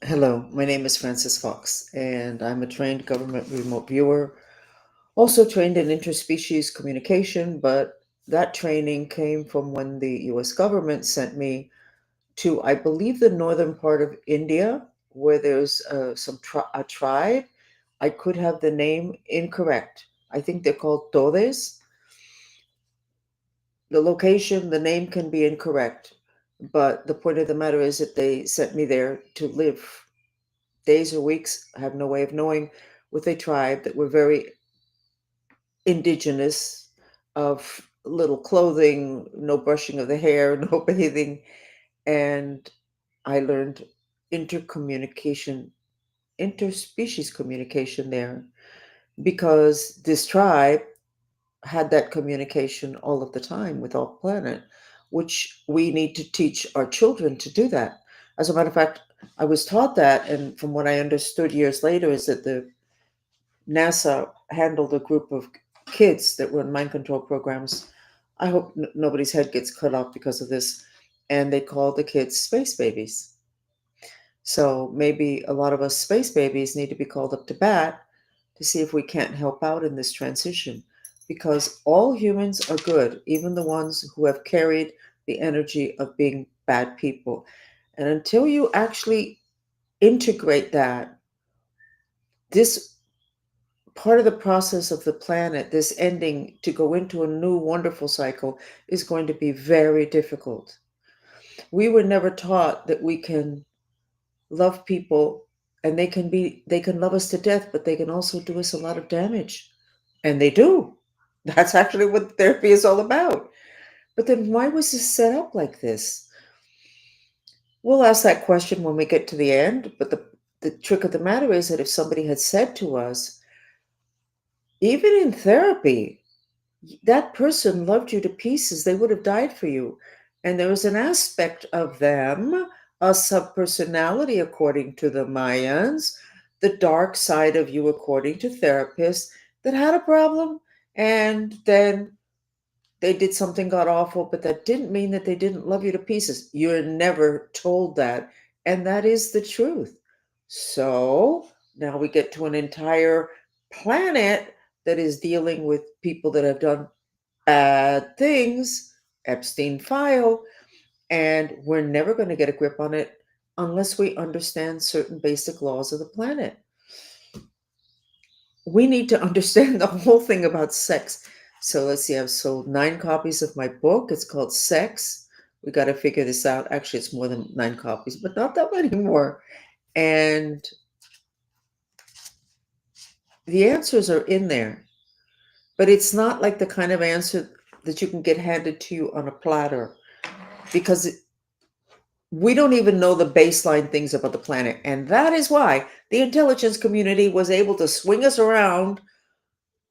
Hello, my name is Francis Fox, and I'm a trained government remote viewer, also trained in interspecies communication, but that training came from when the US government sent me to, I believe, the northern part of India, where there's a tribe. I could have the name incorrect. I think they're called Todes. The location, the name can be incorrect, but the point of the matter is that they sent me there to live days or weeks, I have no way of knowing, with a tribe that were very indigenous, of little clothing, no brushing of the hair, no bathing. And I learned intercommunication, interspecies communication there because this tribe had that communication all of the time with our planet, which we need to teach our children to do that. As a matter of fact, I was taught that, and from what I understood years later, is that the NASA handled a group of kids that run mind control programs. I hope nobody's head gets cut off because of this. And they called the kids space babies. So maybe a lot of us space babies need to be called up to bat to see if we can't help out in this transition. Because all humans are good, even the ones who have carried the energy of being bad people. And until you actually integrate that, this part of the process of the planet, this ending to go into a new wonderful cycle, is going to be very difficult. We were never taught that we can love people and they can love us to death, but they can also do us a lot of damage. And they do. That's actually what therapy is all about. But then why was this set up like this? We'll ask that question when we get to the end, but the trick of the matter is that if somebody had said to us, even in therapy, that person loved you to pieces, they would have died for you. And there was an aspect of them, a subpersonality according to the Mayans, the dark side of you according to therapists, that had a problem. And then they did something god awful, but that didn't mean that they didn't love you to pieces. You're never told that. And that is the truth. So now we get to an entire planet that is dealing with people that have done bad things, Epstein file, and we're never going to get a grip on it unless we understand certain basic laws of the planet. We need to understand the whole thing about sex. So let's see, I've sold 9 copies of my book. It's called Sex. We got to figure this out. Actually, it's more than 9 copies, but not that many more. And the answers are in there, but it's not like the kind of answer that you can get handed to you on a platter because we don't even know the baseline things about the planet. And that is why the intelligence community was able to swing us around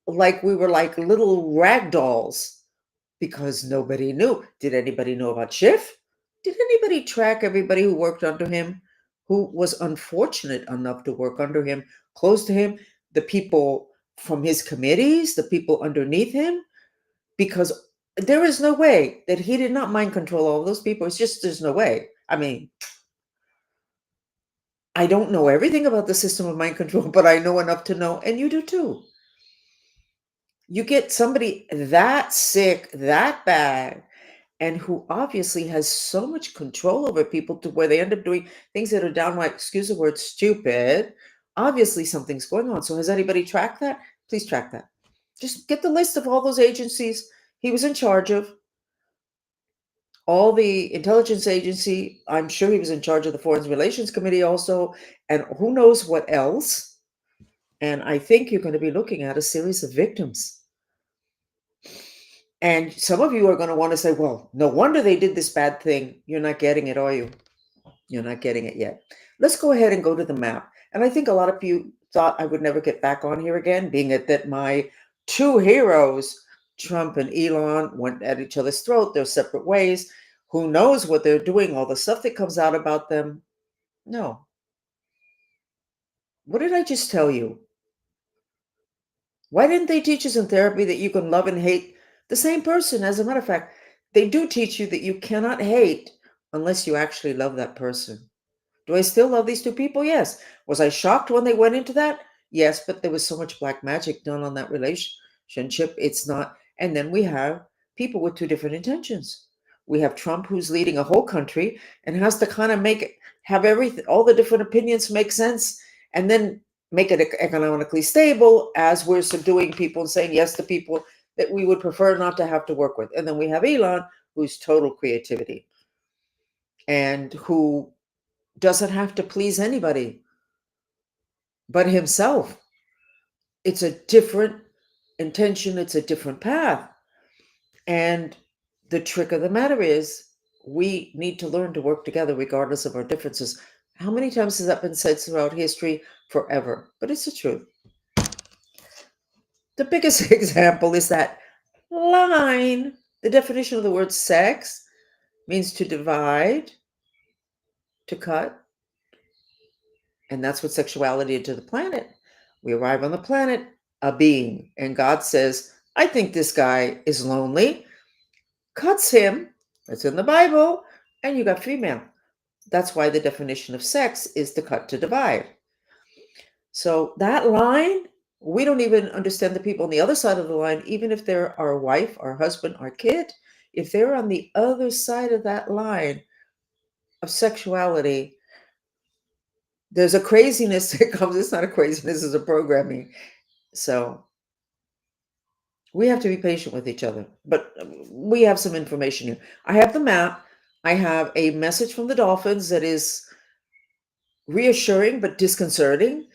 like we were like little rag dolls because nobody knew. Did anybody know about Schiff? Did anybody track everybody who worked under him, who was unfortunate enough to work under him, close to him, the people from his committees, the people underneath him? Because there is no way that he did not mind control all of those people. It's just there's no way. I mean, I don't know everything about the system of mind control, but I know enough to know, and you do too. You get somebody that sick, that bad, and who obviously has so much control over people to where they end up doing things that are downright, excuse the word, stupid. Obviously, something's going on. So, has anybody tracked that? Please track that. Just get the list of all those agencies he was in charge of, all the intelligence agency. I'm sure he was in charge of the Foreign Relations Committee also, and who knows what else. And I think you're going to be looking at a series of victims. And some of you are going to want to say, well, no wonder they did this bad thing. You're not getting it, are you? You're not getting it yet. Let's go ahead and go to the map. And I think a lot of you thought I would never get back on here again, being that my two heroes, Trump and Elon, went at each other's throat. They're separate ways. Who knows what they're doing? All the stuff that comes out about them. No. What did I just tell you? Why didn't they teach us in therapy that you can love and hate the same person? As a matter of fact, they do teach you that you cannot hate unless you actually love that person. Do I still love these two people? Yes. Was I shocked when they went into that? Yes, but there was so much black magic done on that relationship. It's not. And then we have people with two different intentions. We have Trump, who's leading a whole country and has to kind of have everything, all the different opinions make sense, and then make it economically stable as we're subduing people and saying yes to people that we would prefer not to have to work with. And then we have Elon, who's total creativity and who doesn't have to please anybody but himself. It's a different intention, it's a different path. And the trick of the matter is, we need to learn to work together regardless of our differences. How many times has that been said throughout history? Forever. But it's the truth. The biggest example is that line. The definition of the word sex means to divide, to cut, and that's what sexuality did to the planet. We arrive on the planet, a being, and God says, I think this guy is lonely, cuts him. It's in the Bible, and you got female. That's why the definition of sex is to cut, to divide. So that line, we don't even understand the people on the other side of the line, even if they're our wife, our husband, our kid. If they're on the other side of that line of sexuality, there's a craziness that comes. It's not a craziness, it's a programming. So we have to be patient with each other. But we have some information here. I have the map. I have a message from the dolphins that is reassuring but disconcerting.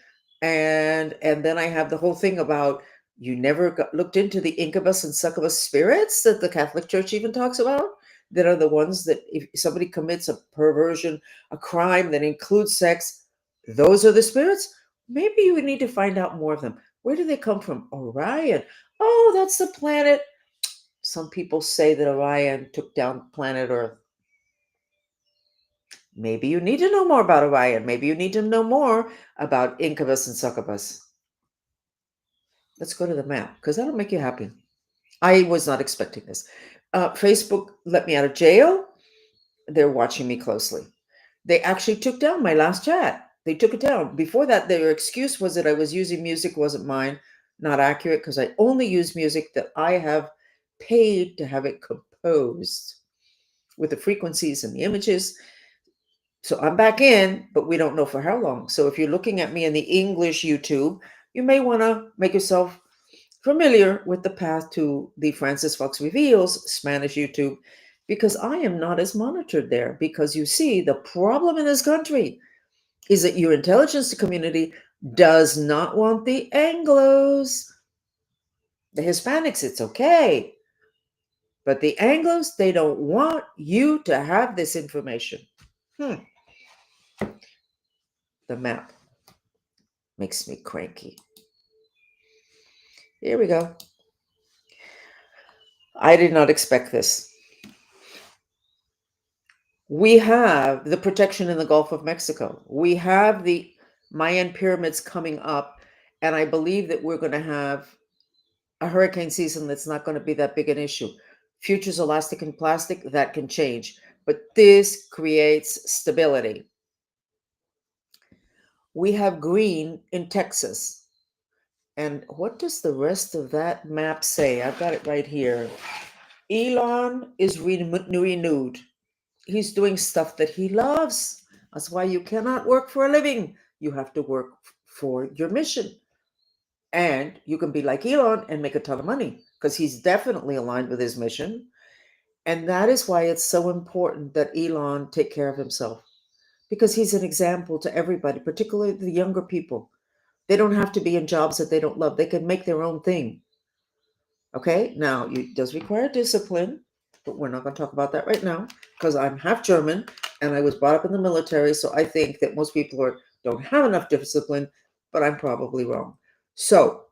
And then I have the whole thing about you never looked into the incubus and succubus spirits that the Catholic Church even talks about, that are the ones that if somebody commits a perversion, a crime that includes sex, those are the spirits. Maybe you would need to find out more of them. Where do they come from? Orion. Oh, that's the planet. Some people say that Orion took down planet Earth. Maybe you need to know more about Orion. Maybe you need to know more about incubus and succubus. Let's go to the map because that'll make you happy. I was not expecting this. Facebook let me out of jail. They're watching me closely. They actually took down my last chat. They took it down. Before that, their excuse was that I was using music wasn't mine, not accurate, because I only use music that I have paid to have it composed with the frequencies and the images. So I'm back in, but we don't know for how long. So if you're looking at me in the English YouTube, you may want to make yourself familiar with the path to the Francis Fox Reveals Spanish YouTube, because I am not as monitored there. Because you see, the problem in this country is that your intelligence community does not want the Anglos. The Hispanics, it's okay. But the Anglos, they don't want you to have this information. The map makes me cranky. Here we go. I did not expect this. We have the protection in the Gulf of Mexico. We have the Mayan pyramids coming up, and I believe that we're going to have a hurricane season that's not going to be that big an issue. Future's elastic and plastic, that can change, but this creates stability. We have green in Texas. And what does the rest of that map say? I've got it right here. Elon is renewed. He's doing stuff that he loves. That's why you cannot work for a living. You have to work for your mission. And you can be like Elon and make a ton of money because he's definitely aligned with his mission. And that is why it's so important that Elon take care of himself, because he's an example to everybody, particularly the younger people. They don't have to be in jobs that they don't love. They can make their own thing. Okay, now it does require discipline, but we're not going to talk about that right now because I'm half German and I was brought up in the military. So I think that most people don't have enough discipline, but I'm probably wrong. So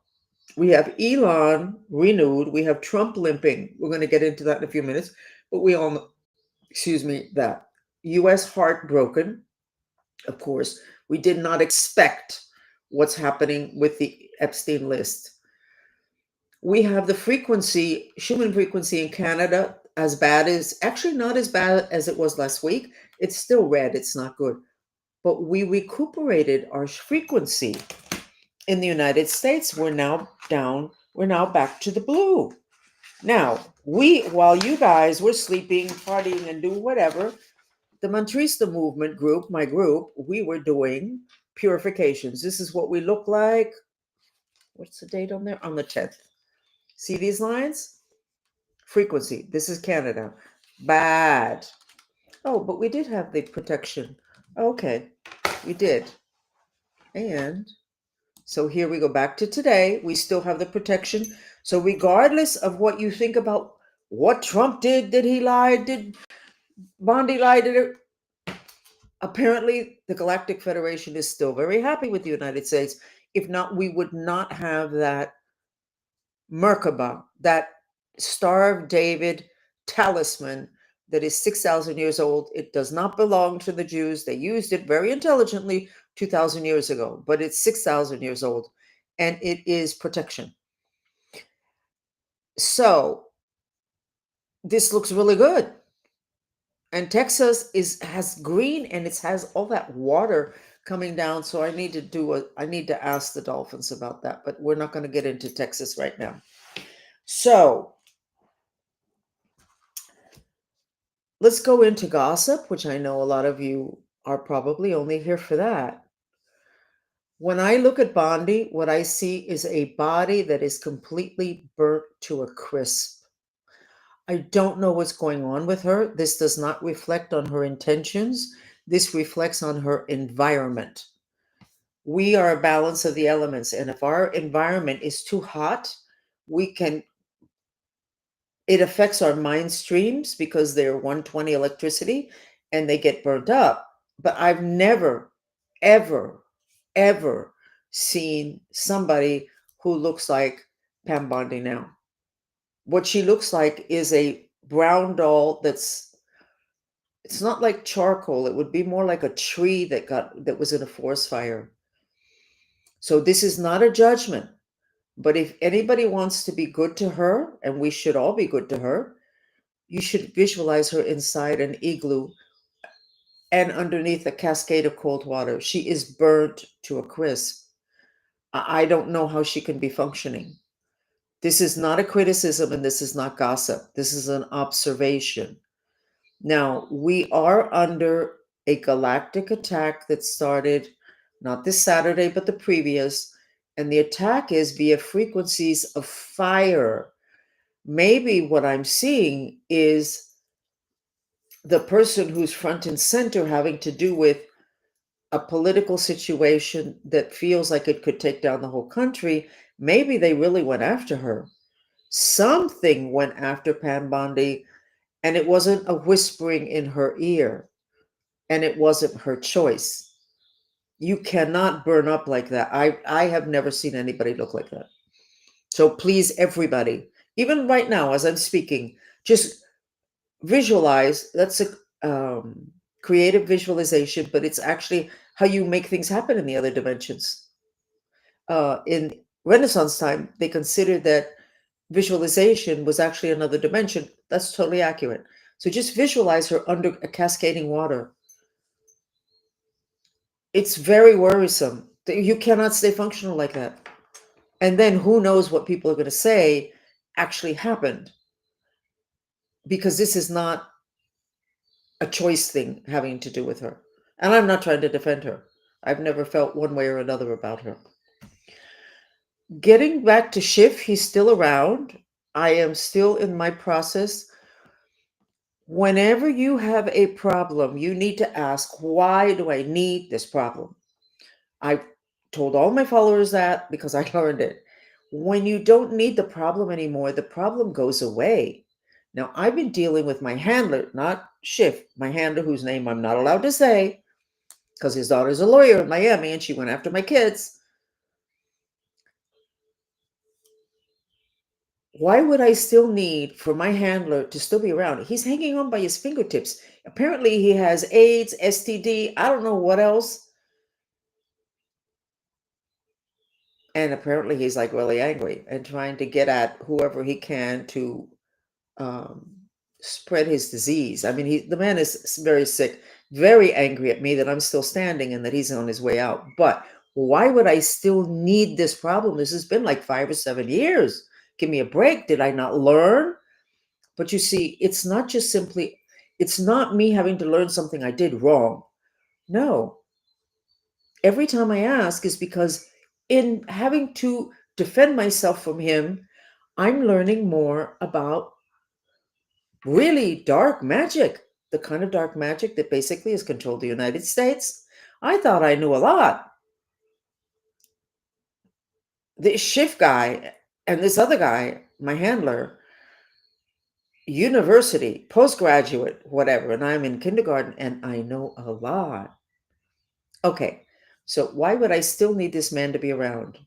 we have Elon renewed. We have Trump limping. We're going to get into that in a few minutes, but we all know, that U.S. heartbroken. Of course, we did not expect what's happening with the Epstein list. We have the frequency, human frequency in Canada, as bad as, actually not as bad as it was last week. It's still red. It's not good. but we recuperated our frequency. In the United States, we're now back to the blue. Now, while you guys were sleeping, partying, and doing whatever, the Mantrista movement group, my group, we were doing purifications. This is what we look like. What's the date on there? On the 10th. See these lines? Frequency. This is Canada. Bad. Oh, but we did have the protection. Okay, we did. And so here we go back to today. We still have the protection. So regardless of what you think about what Trump did he lie? Did Bondi lie? Apparently, the Galactic Federation is still very happy with the United States. If not, we would not have that Merkaba, that Star of David talisman that is 6,000 years old. It does not belong to the Jews. They used it very intelligently 2,000 years ago, but it's 6,000 years old, and it is protection. So this looks really good. And Texas has green, and it has all that water coming down. So I need to ask the dolphins about that, but we're not going to get into Texas right now. So let's go into gossip, which I know a lot of you are probably only here for that. When I look at Bondi, what I see is a body that is completely burnt to a crisp. I don't know what's going on with her. This does not reflect on her intentions. This reflects on her environment. We are a balance of the elements, and if our environment is too hot, it affects our mind streams because they're 120 electricity and they get burnt up. But I've never, ever, ever seen somebody who looks like Pam Bondi now. What she looks like is a brown doll it's not like charcoal. It would be more like a tree that was in a forest fire. So this is not a judgment, but if anybody wants to be good to her, and we should all be good to her, you should visualize her inside an igloo and underneath a cascade of cold water. She is burnt to a crisp. I don't know how she can be functioning. This is not a criticism, and this is not gossip. This is an observation. Now, we are under a galactic attack that started not this Saturday, but the previous. And the attack is via frequencies of fire. Maybe what I'm seeing is the person who's front and center having to do with a political situation that feels like it could take down the whole country. Maybe they really went after her. Something went after Pam Bondi, and it wasn't a whispering in her ear, and it wasn't her choice. You cannot burn up like that. I have never seen anybody look like that. So please, everybody, even right now as I'm speaking, just visualize. That's a creative visualization, but it's actually how you make things happen in the other dimensions. In Renaissance time, they considered that visualization was actually another dimension. That's totally accurate. So just visualize her under a cascading water. It's very worrisome. You cannot stay functional like that. And then who knows what people are going to say actually happened, because this is not a choice thing having to do with her. And I'm not trying to defend her. I've never felt one way or another about her. Getting back to Schiff, he's still around. I am still in my process. Whenever you have a problem, you need to ask, why do I need this problem? I told all my followers that because I learned it. When you don't need the problem anymore, the problem goes away. Now, I've been dealing with my handler, not Schiff, my handler, whose name I'm not allowed to say because his daughter's a lawyer in Miami and she went after my kids. Why would I still need for my handler to still be around? He's hanging on by his fingertips. Apparently, he has AIDS, STD, I don't know what else. And apparently, he's like really angry and trying to get at whoever he can to spread his disease. I mean, the man is very sick. very angry at me that I'm still standing and that he's on his way out. But why would I still need this problem? This has been like 5 or 7 years. Give me a break. Did I not learn? But you see, it's not just simply, it's not me having to learn something I did wrong. No. Every time I ask is because in having to defend myself from him, I'm learning more about really dark magic, the kind of dark magic that basically has controlled the United States. I thought I knew a lot. This Schiff guy and this other guy, my handler, university, postgraduate, whatever, and I'm in kindergarten and I know a lot. Okay, so why would I still need this man to be around?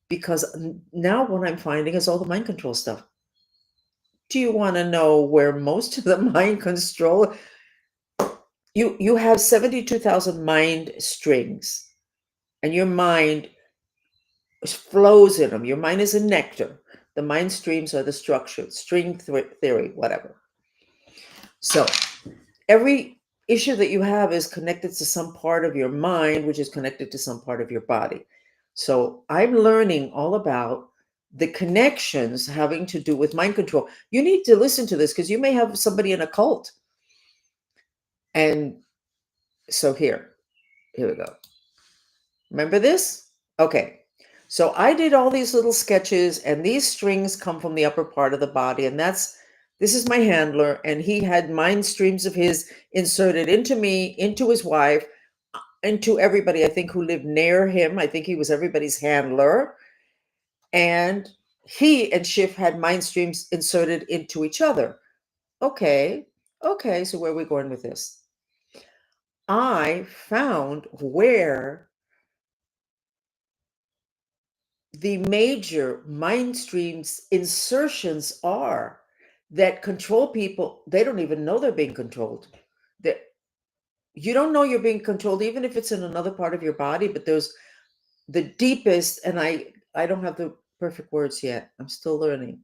Because now what I'm finding is all the mind control stuff. Do you want to know where most of the mind control? You have 72,000 mind strings, and your mind flows in them. Your mind is a nectar. The mind streams are the structure, string theory, whatever. So every issue that you have is connected to some part of your mind, which is connected to some part of your body. So I'm learning all about the connections having to do with mind control. You need to listen to this because you may have somebody in a cult. And so here we go. Remember this? Okay. So I did all these little sketches, and these strings come from the upper part of the body, and this is my handler, and he had mind streams of his inserted into me, into his wife, into everybody, I think, who lived near him. I think he was everybody's handler. And he and Schiff had mind streams inserted into each other. Okay. Okay. So where are we going with this? I found where the major mind streams insertions are that control people. They don't even know they're being controlled. That you don't know you're being controlled, even if it's in another part of your body. But there's the deepest, and I don't have the perfect words yet. I'm still learning.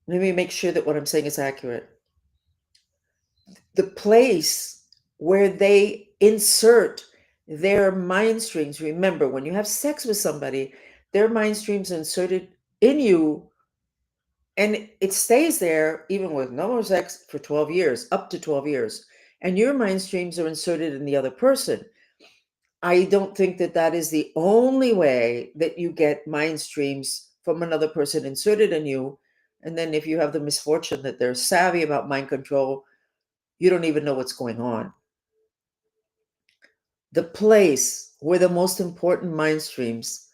Let me make sure that what I'm saying is accurate. The place where they insert their mind streams. Remember, when you have sex with somebody, their mind streams are inserted in you, and it stays there even with no more sex for 12 years, up to 12 years. And your mind streams are inserted in the other person. I don't think that that is the only way that you get mind streams from another person inserted in you. And then if you have the misfortune that they're savvy about mind control, you don't even know what's going on. The place where the most important mind streams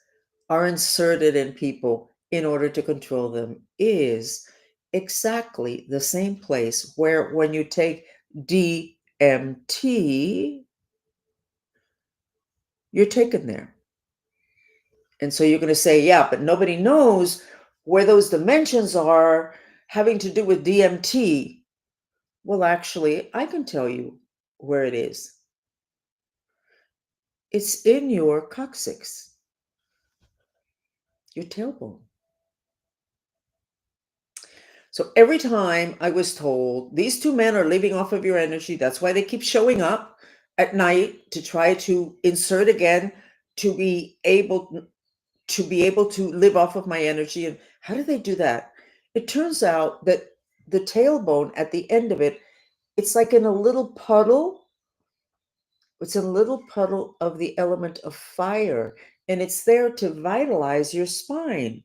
are inserted in people in order to control them is exactly the same place where when you take DMT, you're taken there. And so you're going to say, yeah, but nobody knows where those dimensions are having to do with DMT. Well, actually, I can tell you where it is. It's in your coccyx, your tailbone. So every time I was told these two men are living off of your energy, that's why they keep showing up at night to try to insert again, to be able to live off of my energy. And how do they do that? It turns out that the tailbone at the end of it, it's like in a little puddle. It's a little puddle of the element of fire, and it's there to vitalize your spine.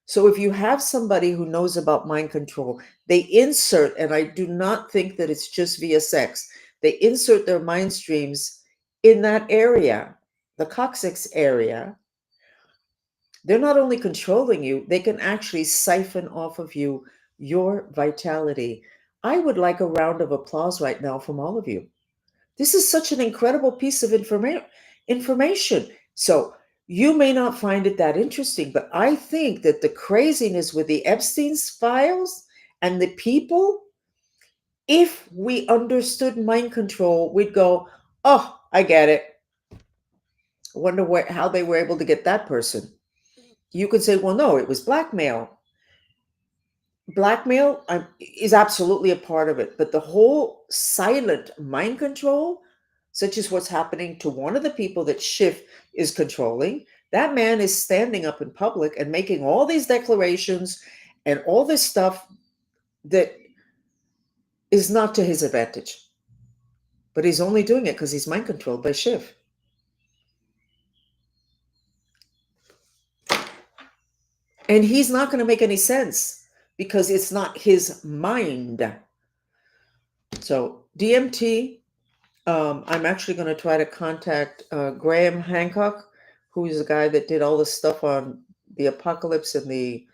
So if you have somebody who knows about mind control, they insert, and I do not think that it's just via sex, they insert their mind streams in that area, the coccyx area. They're not only controlling you, they can actually siphon off of you your vitality. I would like a round of applause right now from all of you. This is such an incredible piece of information. So you may not find it that interesting, but I think that the craziness with the Epstein's files and the people, if we understood mind control, we'd go, oh, I get it. I wonder how they were able to get that person. You could say, well, no, it was blackmail. Blackmail is absolutely a part of it, but the whole silent mind control, such as what's happening to one of the people that Schiff is controlling, that man is standing up in public and making all these declarations and all this stuff that is not to his advantage. But he's only doing it because he's mind controlled by Schiff. And he's not going to make any sense because it's not his mind. So, DMT, I'm actually going to try to contact Graham Hancock, who is the guy that did all the stuff on the apocalypse and the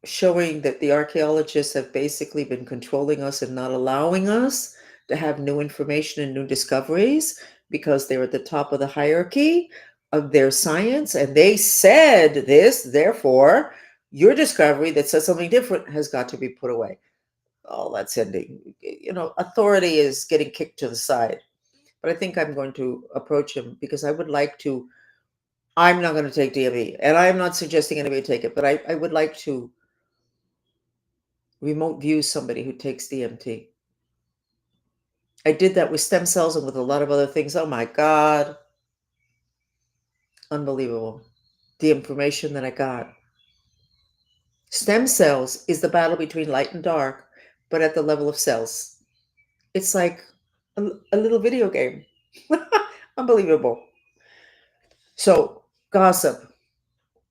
showing that the archaeologists have basically been controlling us and not allowing us to have new information and new discoveries because they're at the top of the hierarchy of their science. And they said this, therefore, your discovery that says something different has got to be put away. Oh, that's ending. Authority is getting kicked to the side. But I think I'm going to approach him because I would like to. I'm not going to take DME, and I'm not suggesting anybody take it, but I would like to remote view somebody who takes DMT. I did that with stem cells and with a lot of other things. Oh my God. Unbelievable. The information that I got. Stem cells is the battle between light and dark, but at the level of cells. It's like a little video game. Unbelievable. So, gossip.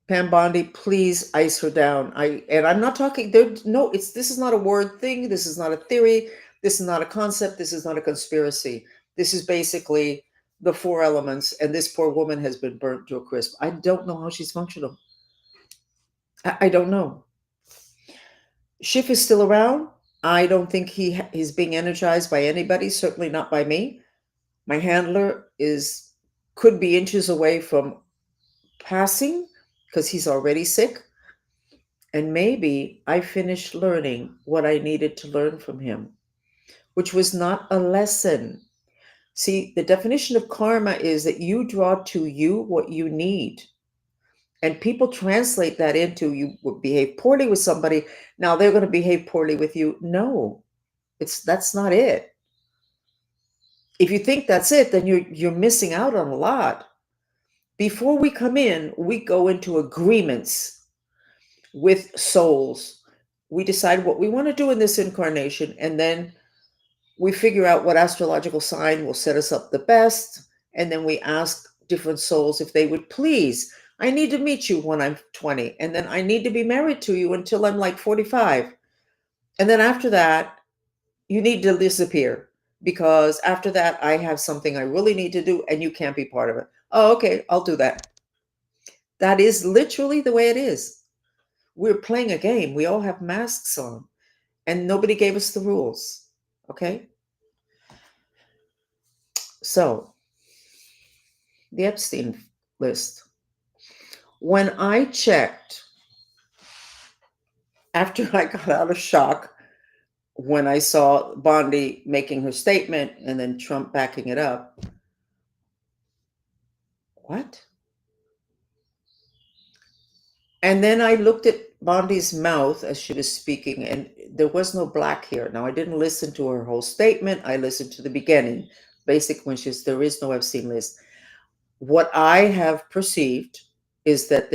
Pam Bondi, please ice her down. I'm not talking there. No, this is not a word thing. This is not a theory. This is not a concept. This is not a conspiracy. This is basically the four elements, and this poor woman has been burnt to a crisp. I don't know how she's functional. I don't know. Schiff is still around. I don't think he's being energized by anybody. Certainly not by me. My handler could be inches away from passing because he's already sick. And maybe I finished learning what I needed to learn from him, which was not a lesson. See, the definition of karma is that you draw to you what you need. And people translate that into you would behave poorly with somebody. Now they're going to behave poorly with you. No, that's not it. If you think that's it, then you're missing out on a lot. Before we come in, we go into agreements with souls. We decide what we want to do in this incarnation, and then we figure out what astrological sign will set us up the best. And then we ask different souls if they would please. I need to meet you when I'm 20, and then I need to be married to you until I'm like 45. And then after that, you need to disappear because after that, I have something I really need to do, and you can't be part of it. Oh, okay, I'll do that. That is literally the way it is. We're playing a game. We all have masks on, and nobody gave us the rules. Okay? So, the Epstein list. When I checked, after I got out of shock, when I saw Bondi making her statement and then Trump backing it up, what? And then I looked at Bondi's mouth as she was speaking, and there was no black here. Now, I didn't listen to her whole statement. I listened to the beginning, basic when she's, there is no Epstein list. What I have perceived is that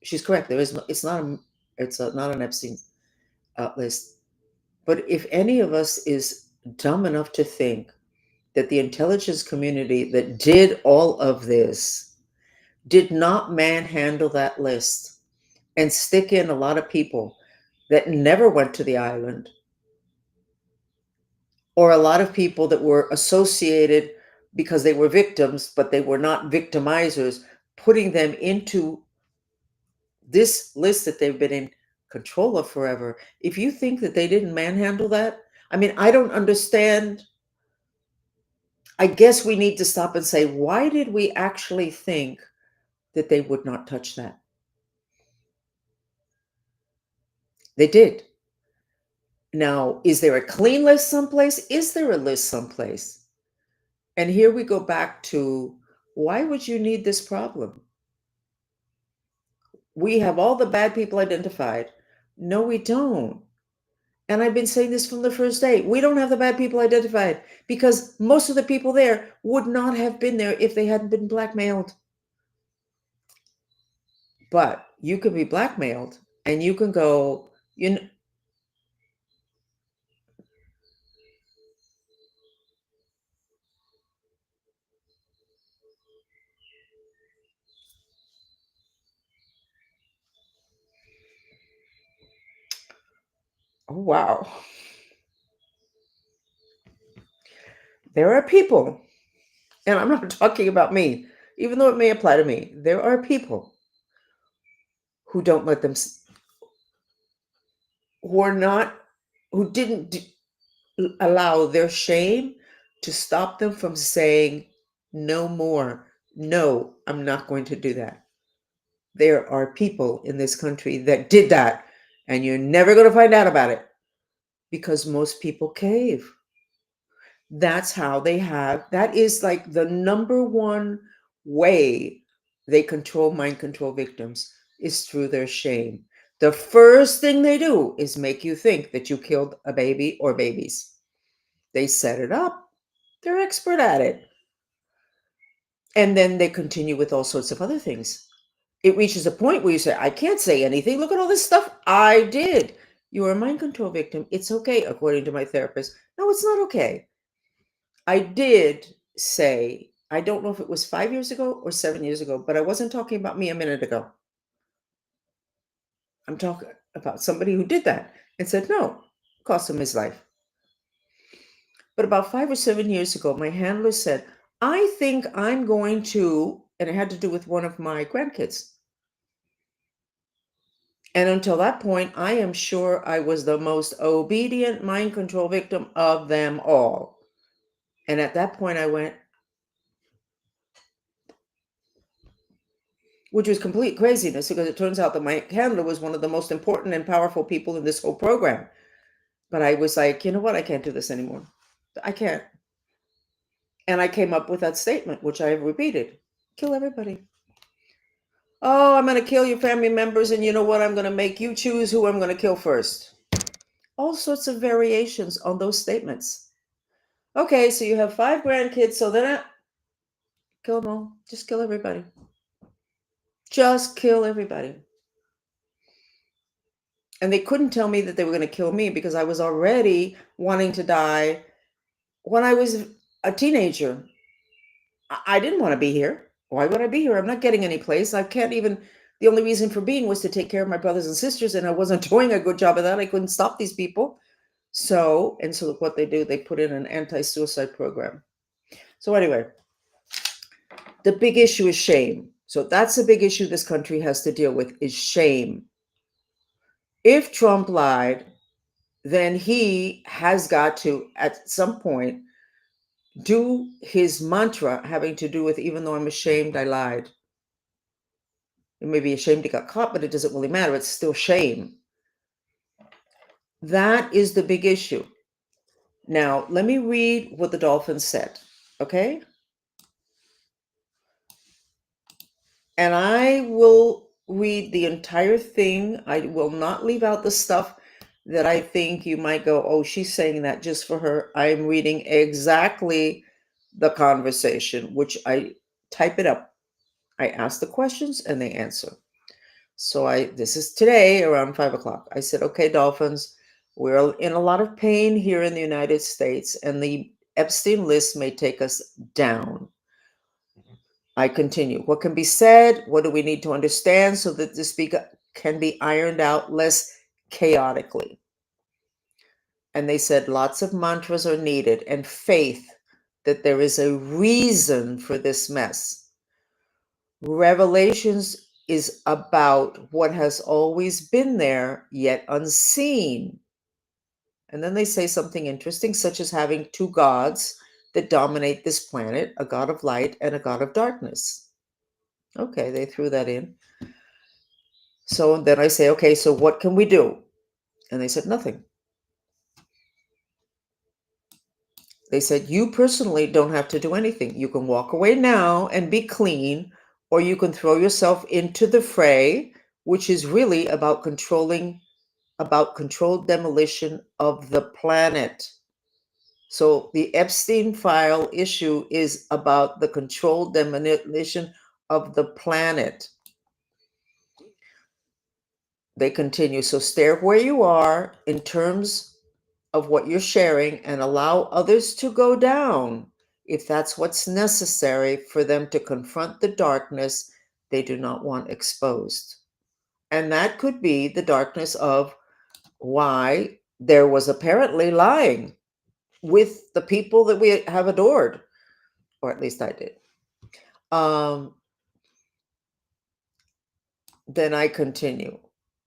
she's correct. There is no, not an Epstein list. But if any of us is dumb enough to think that the intelligence community that did all of this did not manhandle that list and stick in a lot of people that never went to the island, or a lot of people that were associated because they were victims, but they were not victimizers, putting them into this list that they've been in control of forever. If you think that they didn't manhandle that, I mean, I don't understand. I guess we need to stop and say, why did we actually think that they would not touch that? They did. Now, is there a clean list someplace? Is there a list someplace? And here we go back to, why would you need this problem? We have all the bad people identified. No, we don't. And I've been saying this from the first day. We don't have the bad people identified because most of the people there would not have been there if they hadn't been blackmailed. But you can be blackmailed and you can go, you know, oh, wow. There are people, and I'm not talking about me, even though it may apply to me. There are people who don't let them, who are not, who didn't allow their shame to stop them from saying, no more. No, I'm not going to do that. There are people in this country that did that, and you're never going to find out about it because most people cave. That's how they have, that is like the number one way they control, mind control victims is through their shame. The first thing they do is make you think that you killed a baby or babies. They set it up. They're expert at it. And then they continue with all sorts of other things. It reaches a point where you say, I can't say anything. Look at all this stuff I did. You are a mind control victim. It's okay, according to my therapist. No, it's not okay. I did say, I don't know if it was 5 years ago or 7 years ago, but I wasn't talking about me a minute ago. I'm talking about somebody who did that and said, no, cost him his life. But about 5 or 7 years ago, my handler said, I think I'm going to, and it had to do with one of my grandkids. And until that point, I am sure I was the most obedient mind control victim of them all. And at that point, I went, which was complete craziness because it turns out that my handler was one of the most important and powerful people in this whole program. But I was like, you know what? I can't do this anymore. I can't. And I came up with that statement, which I have repeated: kill everybody. Oh, I'm going to kill your family members. And you know what? I'm going to make you choose who I'm going to kill first. All sorts of variations on those statements. Okay, so you have 5 grandkids. So then kill them all. Just kill everybody. Just kill everybody. And they couldn't tell me that they were going to kill me because I was already wanting to die when I was a teenager. I didn't want to be here. Why would I be here? I'm not getting any place. I can't even. The only reason for being was to take care of my brothers and sisters, and I wasn't doing a good job of that. I couldn't stop these people. So look what they do. They put in an anti-suicide program. So anyway, the big issue is shame. So that's the big issue this country has to deal with is shame. If Trump lied, then he has got to, at some point, do his mantra having to do with, even though I'm ashamed, I lied. You may be ashamed he got caught, but it doesn't really matter. It's still shame. That is the big issue. Now, let me read what the Dolphins said, okay? And I will read the entire thing. I will not leave out the stuff that I think you might go, oh, she's saying that just for her. I'm reading exactly the conversation, which I type it up. I ask the questions and they answer. So this is today around 5 o'clock. I said, okay, Dolphins, we're in a lot of pain here in the United States, and the Epstein list may take us down. I continue. What can be said? What do we need to understand so that this can be ironed out less chaotically? And they said lots of mantras are needed and faith that there is a reason for this mess. Revelations is about what has always been there, yet unseen. And then they say something interesting, such as having 2 gods that dominate this planet, a god of light and a god of darkness. Okay, they threw that in. So then I say, okay, so what can we do? And they said, nothing. They said, you personally don't have to do anything. You can walk away now and be clean, or you can throw yourself into the fray, which is really about controlled demolition of the planet. So the Epstein file issue is about the controlled demolition of the planet. They continue. So stay where you are in terms of what you're sharing and allow others to go down if that's what's necessary for them to confront the darkness they do not want exposed. And that could be the darkness of why there was apparently lying with the people that we have adored, or at least I did. Then I continue.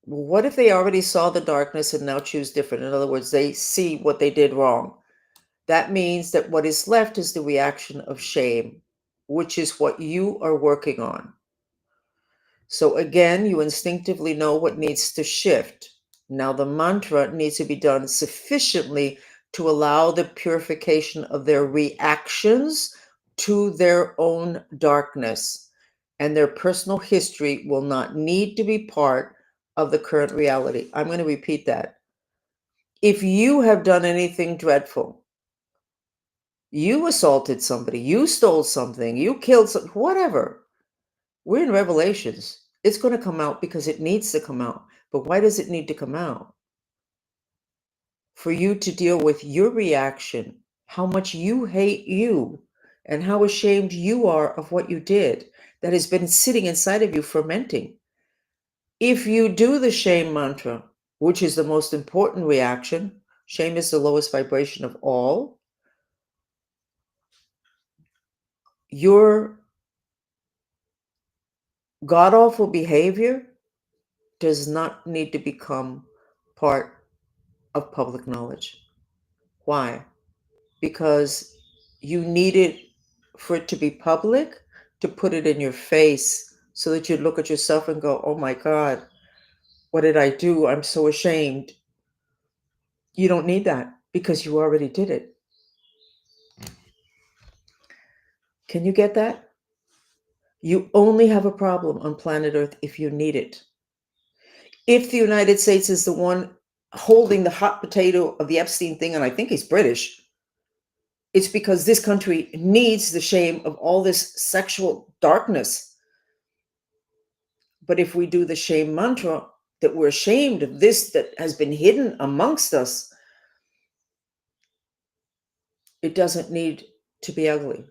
What if they already saw the darkness and now choose different? In other words, they see what they did wrong. That means that what is left is the reaction of shame, which is what you are working on. So again, you instinctively know what needs to shift. Now the mantra needs to be done sufficiently to allow the purification of their reactions to their own darkness, and their personal history will not need to be part of the current reality. I'm going to repeat that. If you have done anything dreadful, you assaulted somebody, you stole something, you killed something, whatever, we're in Revelations. It's going to come out because it needs to come out. But why does it need to come out? For you to deal with your reaction, how much you hate you, and how ashamed you are of what you did that has been sitting inside of you fermenting. If you do the shame mantra, which is the most important reaction, shame is the lowest vibration of all, your god awful behavior does not need to become part of public knowledge. Why? Because you need it for it to be public, to put it in your face so that you look at yourself and go, oh my God, what did I do? I'm so ashamed. You don't need that because you already did it. Can you get that? You only have a problem on planet Earth if you need it. If the United States is the one holding the hot potato of the Epstein thing, and I think he's British, it's because this country needs the shame of all this sexual darkness. But if we do the shame mantra, that we're ashamed of this that has been hidden amongst us, it doesn't need to be ugly.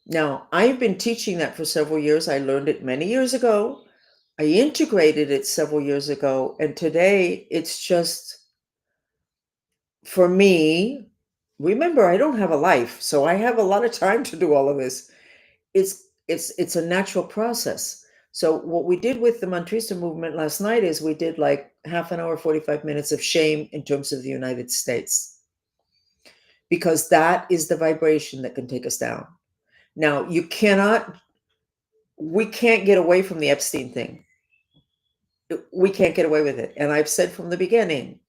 Now, I've been teaching that for several years. I learned it many years ago. I integrated it several years ago. And today it's just, for me, remember, I don't have a life, so I have a lot of time to do all of this. It's a natural process. So what we did with the Mantrista movement last night is we did like half an hour, 45 minutes of shame in terms of the United States, because that is the vibration that can take us down. Now, we can't get away from the Epstein thing. We can't get away with it. And I've said from the beginning,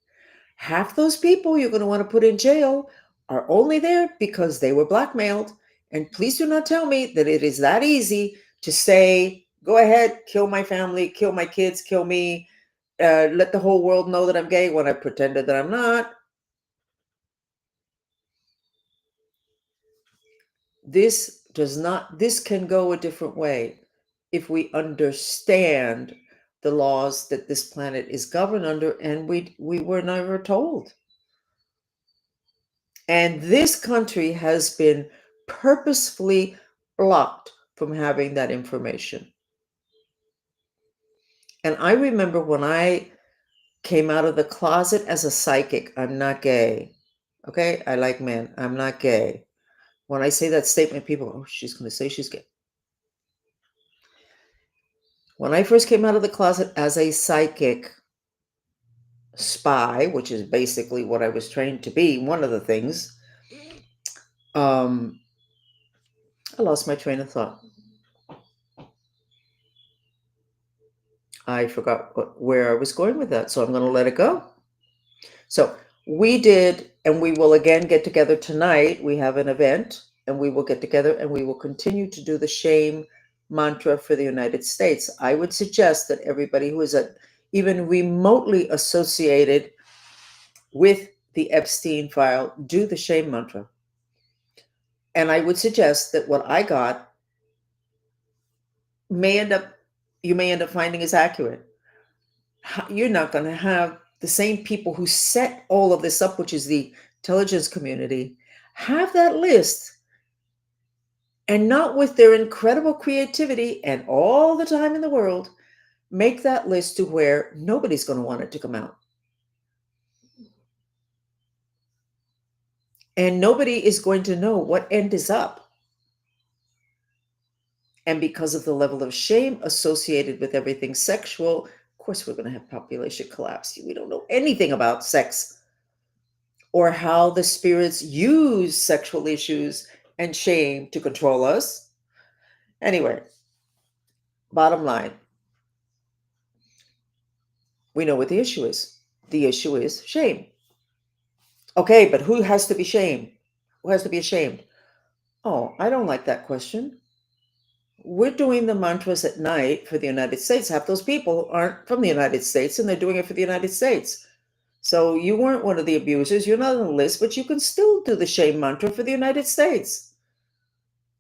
half those people you're going to want to put in jail are only there because they were blackmailed. And please do not tell me that it is that easy to say, go ahead, kill my family, kill my kids, kill me, let the whole world know that I'm gay when I pretended that I'm not. This can go a different way if we understand the laws that this planet is governed under, and we were never told. And this country has been purposefully blocked from having that information. And I remember when I came out of the closet as a psychic, I'm not gay. Okay, I like men. I'm not gay. When I say that statement, people, oh, she's going to say she's gay. When I first came out of the closet as a psychic spy, which is basically what I was trained to be, one of the things, I lost my train of thought. I forgot where I was going with that, so I'm going to let it go. So we did, and we will again get together tonight. We have an event, and we will get together, and we will continue to do the shame mantra for the United States. I would suggest that everybody who is even remotely associated with the Epstein file do the shame mantra. And I would suggest that what I got may end up, you may end up finding is accurate. You're not going to have the same people who set all of this up, which is the intelligence community, have that list, and not with their incredible creativity and all the time in the world, make that list to where nobody's going to want it to come out. And nobody is going to know what end is up. And because of the level of shame associated with everything sexual, of course, we're going to have population collapse. We don't know anything about sex or how the spirits use sexual issues and shame to control us. Anyway, bottom line, we know what the issue is. The issue is shame. Okay, but who has to be shamed? Who has to be ashamed? Oh, I don't like that question. We're doing the mantras at night for the United States. Half those people aren't from the United States and they're doing it for the United States. So you weren't one of the abusers. You're not on the list, but you can still do the shame mantra for the United States.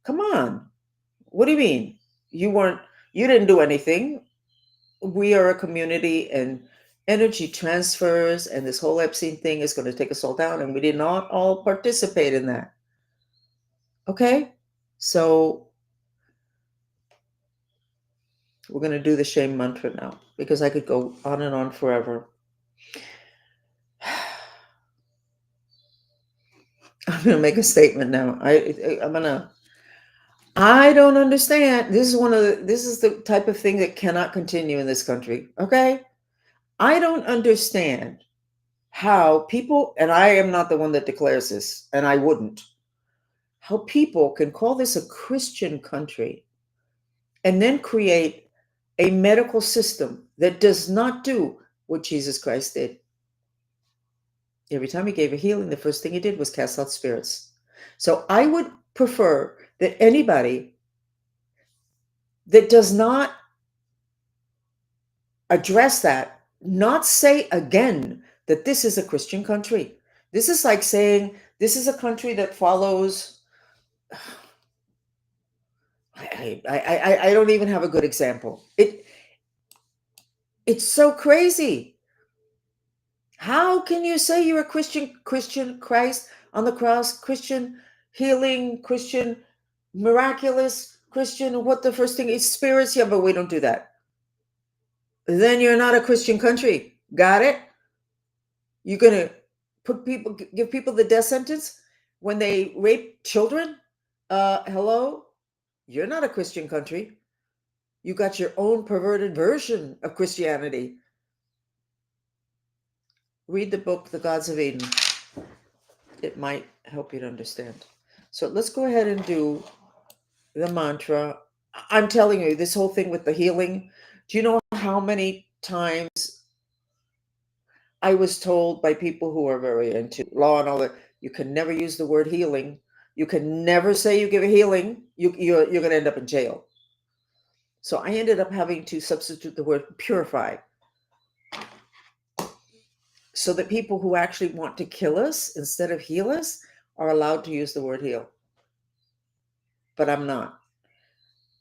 Come on. What do you mean? You didn't do anything. We are a community and energy transfers and this whole Epstein thing is going to take us all down. And we did not all participate in that. Okay? So we're going to do the shame mantra now because I could go on and on forever. I'm going to make a statement now. I don't understand. This is the type of thing that cannot continue in this country. Okay? I don't understand how people, and I am not the one that declares this, and I wouldn't, how people can call this a Christian country and then create a medical system that does not do what Jesus Christ did. Every time he gave a healing, the first thing he did was cast out spirits. So I would prefer that anybody that does not address that, not say again that this is a Christian country. This is like saying this is a country that follows. I don't even have a good example. It's so crazy. How can you say you're a Christian Christ on the cross, Christian healing, Christian miraculous, Christian, what the first thing is spirits? Yeah, but we don't do that. Then you're not a Christian country. Got it? You're gonna give people the death sentence when they rape children? Hello? You're not a Christian country. You got your own perverted version of Christianity. Read the book, The Gods of Eden. It might help you to understand. So let's go ahead and do the mantra. I'm telling you, this whole thing with the healing, do you know how many times I was told by people who are very into law and all that, you can never use the word healing. You can never say you give a healing. You're going to end up in jail. So I ended up having to substitute the word purify so that people who actually want to kill us instead of heal us are allowed to use the word heal. But I'm not.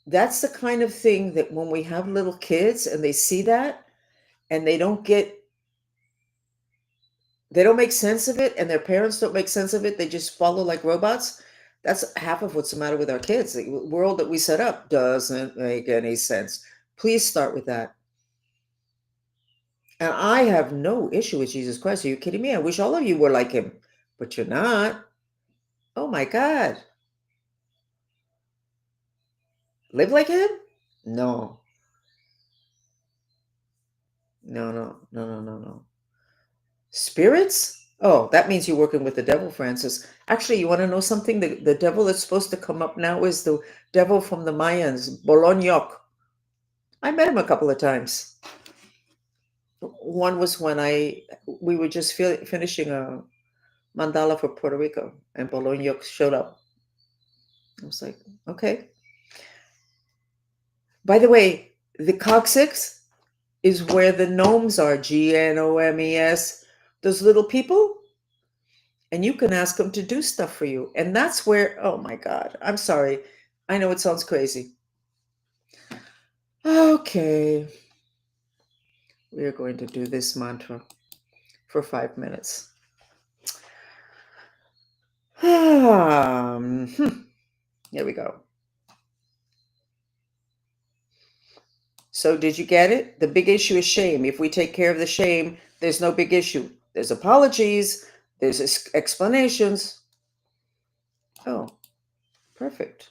That's the kind of thing that when we have little kids and they see that and they don't make sense of it and their parents don't make sense of it, they just follow like robots. That's half of what's the matter with our kids. The world that we set up doesn't make any sense. Please start with that. And I have no issue with Jesus Christ. Are you kidding me? I wish all of you were like him, but you're not. Oh my God. Live like him? No. No, no, no, no, no, no. Spirits? Oh, that means you're working with the devil, Francis. Actually, you want to know something? The devil that's supposed to come up now is the devil from the Mayans, Bolonyok. I met him a couple of times. One was when we were just finishing a mandala for Puerto Rico, and Bolonyok showed up. I was like, okay. By the way, the coccyx is where the gnomes are, Gnomes, those little people. And you can ask them to do stuff for you. And that's where, oh my God, I'm sorry. I know it sounds crazy. Okay, we are going to do this mantra for 5 minutes. Here we go. So, did you get it? The big issue is shame. If we take care of the shame, there's no big issue. There's apologies, there's explanations. Oh, perfect.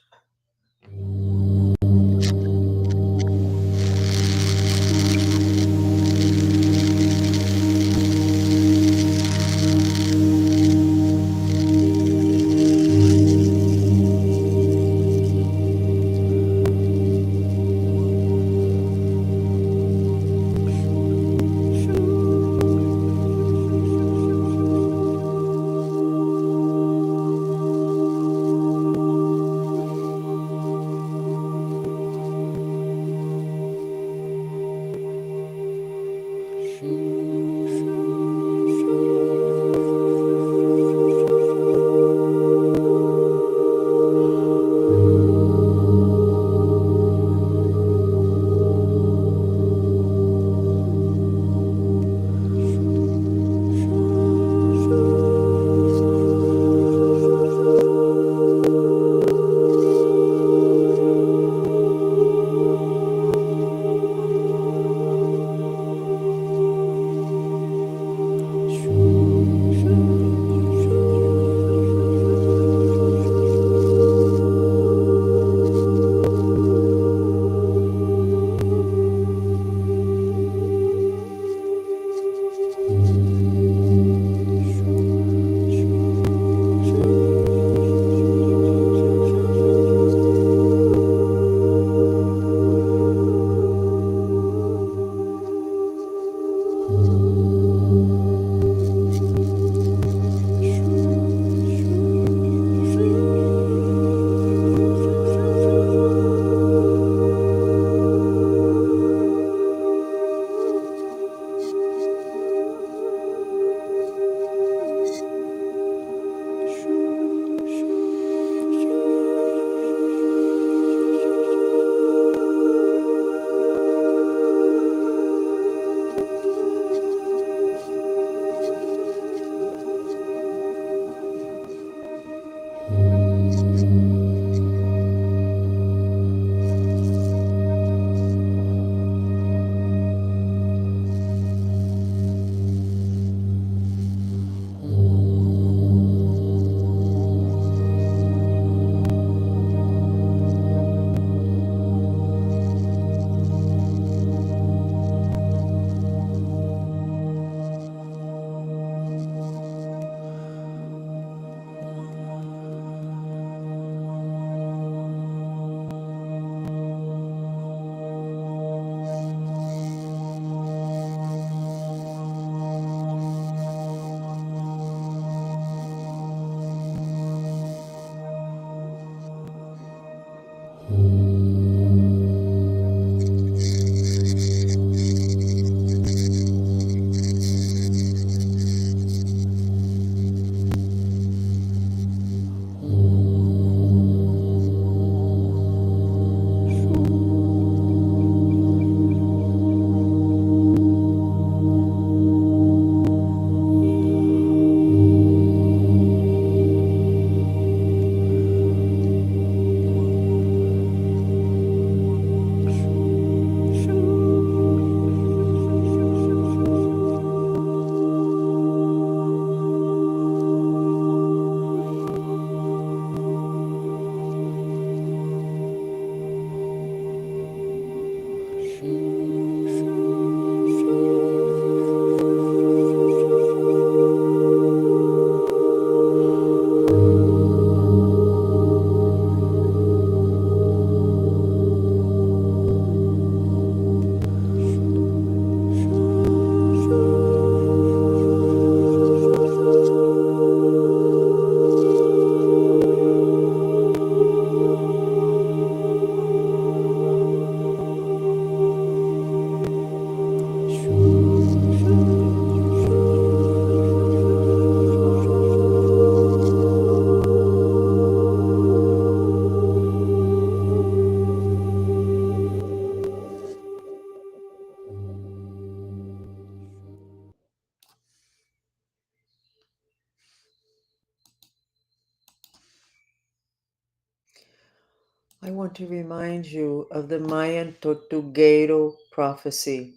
I want to remind you of the Mayan Tortuguero prophecy,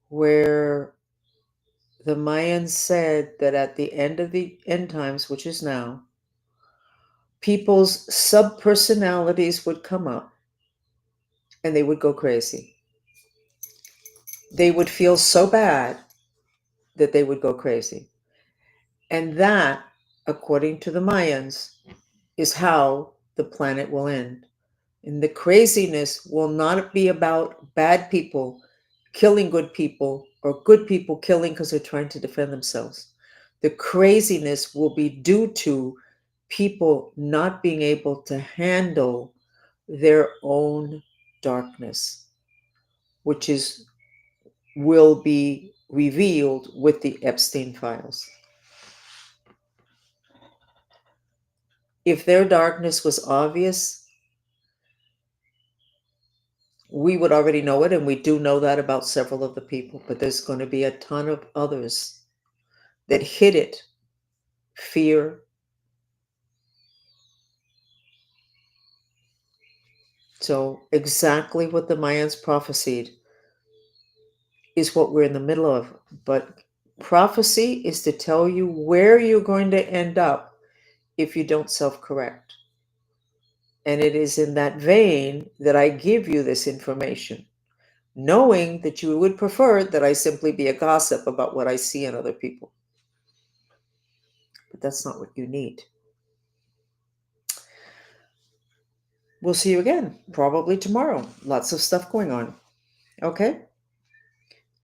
where the Mayans said that at the end of the end times, which is now, people's subpersonalities would come up and they would go crazy. They would feel so bad that they would go crazy. And that, according to the Mayans, is how the planet will end. And the craziness will not be about bad people killing good people or good people killing because they're trying to defend themselves. The craziness will be due to people not being able to handle their own darkness, which is will be revealed with the Epstein files. If their darkness was obvious, we would already know it, and we do know that about several of the people, but there's going to be a ton of others that hid it. Fear. So, exactly what the Mayans prophesied is what we're in the middle of. But prophecy is to tell you where you're going to end up if you don't self correct. And it is in that vein that I give you this information, knowing that you would prefer that I simply be a gossip about what I see in other people. But that's not what you need. We'll see you again, probably tomorrow. Lots of stuff going on. Okay?